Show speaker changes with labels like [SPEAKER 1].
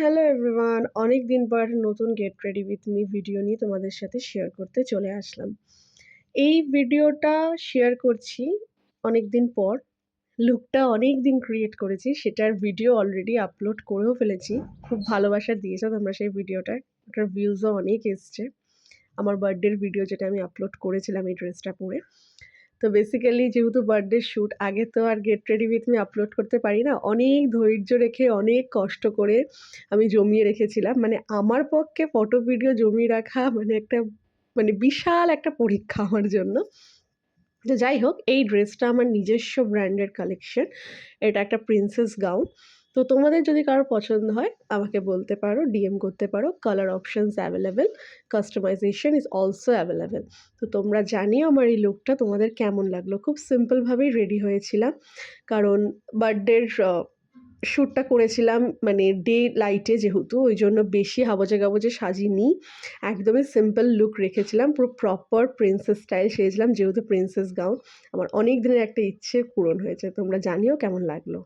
[SPEAKER 1] Hello everyone. অনেকদিন পর নতুন gate ready with me video নিয়ে তোমাদের সাথে শেয়ার করতে চলে আসলাম। এই ভিডিওটা শেয়ার করছি অনেকদিন পর। লুকটা অনেকদিন ক্রিয়েট করেছি, সেটার ভিডিও অলরেডি আপলোড করেও ফেলেছি। খুব ভালোবাসা দিয়েছো তোমরা সেই ভিডিওটায়। ওটার ভিউজও অনেক এসছে। আমার বার্থডের ভিডিও যেটা আমি আপলোড করেছিলাম এই ড্রেসটা পরে। তো বেসিক্যালি যেহেতু বার্থডে শ্যুট, আগে তো আর get ready with me upload করতে পারি না। অনেক ধৈর্য রেখে, অনেক কষ্ট করে আমি জমিয়ে রেখেছিলাম। মানে আমার পক্ষে ফটো ভিডিও জমিয়ে রাখা মানে একটা বিশাল একটা পরীক্ষা আমার জন্য। তো যাই হোক, এই ড্রেসটা আমার নিজস্ব ব্র্যান্ডের কালেকশন। এটা একটা প্রিন্সেস গাউন। তো তোমাদের যদি কারোর পছন্দ হয় আমাকে বলতে পারো, ডিএম করতে পারো। Colour options available, customization is also available. তো তোমরা জানিও আমার এই লুকটা তোমাদের কেমন লাগলো। খুব সিম্পলভাবেই রেডি হয়েছিলাম, কারণ বার্থডের শ্যুটটা করেছিলাম মানে ডে লাইটে, যেহেতু ওই জন্য বেশি হাবজে গাবজে সাজিনি। একদমই সিম্পল লুক রেখেছিলাম, পুরো প্রপার প্রিন্সেস স্টাইল সেজেছিলাম, যেহেতু প্রিন্সেস গাউন। আমার অনেক দিনের একটা ইচ্ছে পূরণ হয়েছে। তোমরা জানিও কেমন লাগলো।